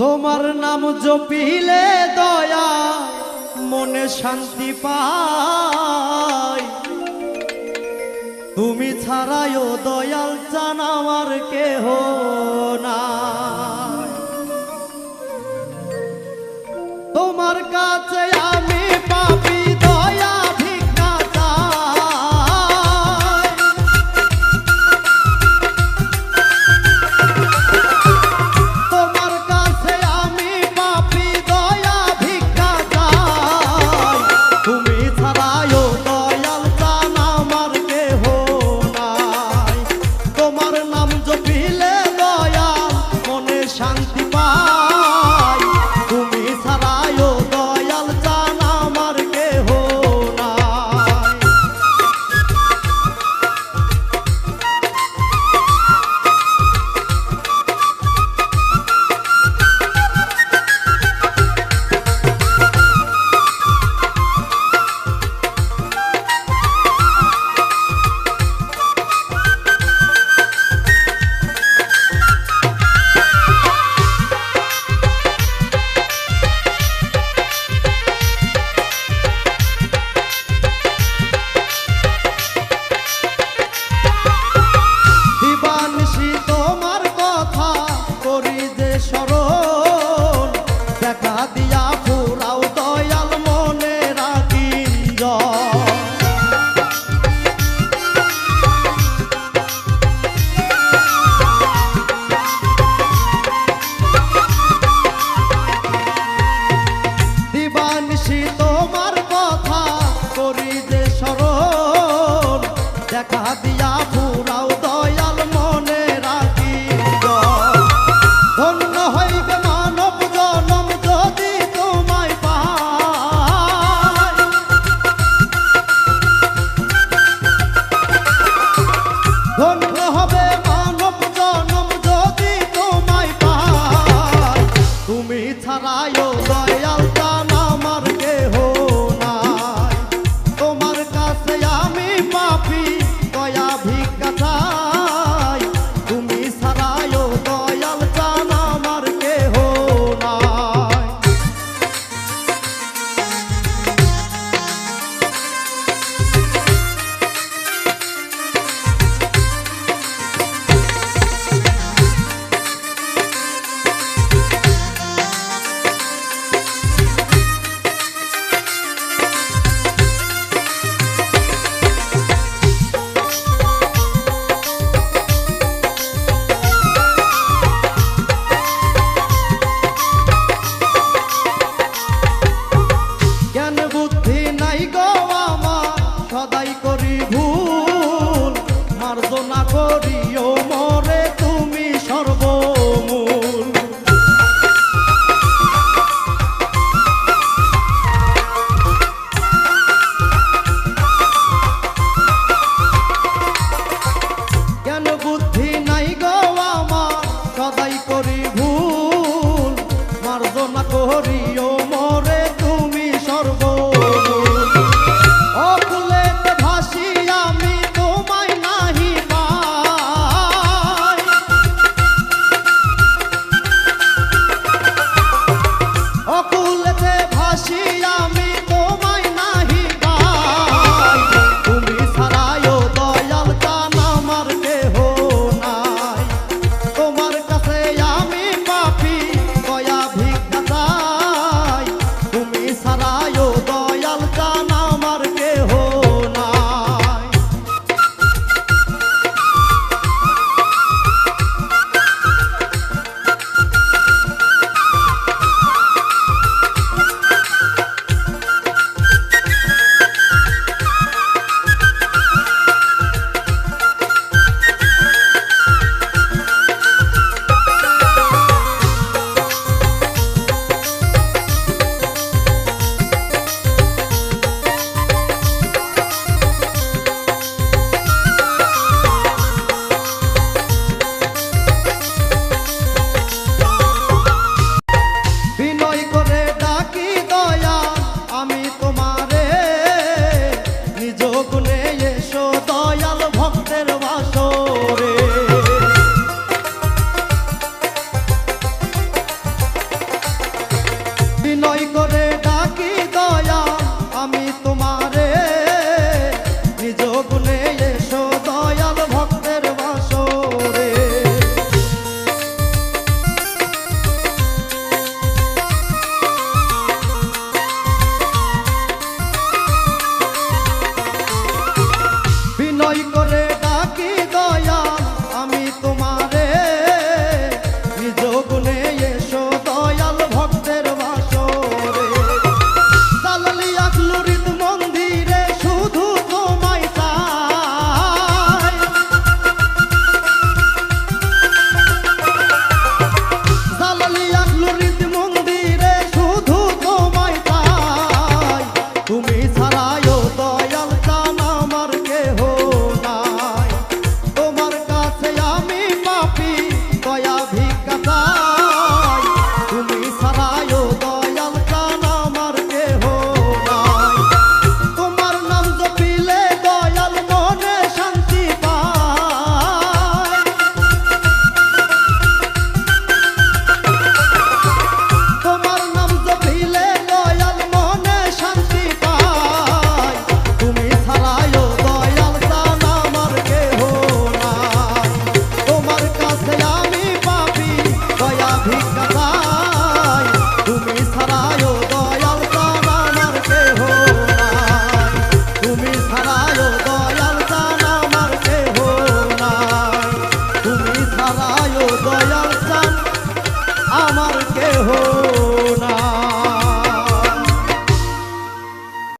তোমার নাম জপিলে দয়া মনে শান্তি পায়। তুমি ছাড়াইও দয়াল চান আমার কেহ নাই। তোমার কাছে আমি পাপী দয়া ভিক্ষা চাই। তোমার কাছে আমি পাপী দয়া ভিক্ষা চাই। তুমি ছাড়াইও দয়াল চান আমার কেহ নাই। তোমার নাম জপিলে দয়াল মনে শান্তি পায়। তুমি ছাড়াইও দয়াল চান আমার কেহ নাই। দিবানিশি তোমার কথা করি যে স্মরণ। দেখা দিয়া ফুরাও দয়াল মনে রাখি দিবানিশি তোমার কথা করি যে স্মরণ। দেখা দিয়া ফুরাও দয়াল মনে রাখি। ধন্য হইবে মানব জনম যদি তোমায় পাই। ধন্য হবে মানব জনম যদি তোমায় পাই। তুমি ছাড়াইও দয়াল চান আমার কেহ নাই। তোমার কাছে আমি পাপী দয়া ভিক্ষা চাই। তুমি ছাড়াইও দয়াল চান আমার কেহ নাই। জ্ঞান বুদ্ধি নাই গো আমার সদাই করি ভুল। মার্জনা করিও মরে তুমি সর্বমূল। জ্ঞান বুদ্ধি নাই গো আমার সদাই করি ভুল। মার্জনা করিও মরে তুমি সর্বমূল। অকুলেতে ভাসি আমি তোমায় নাহি পাই। করে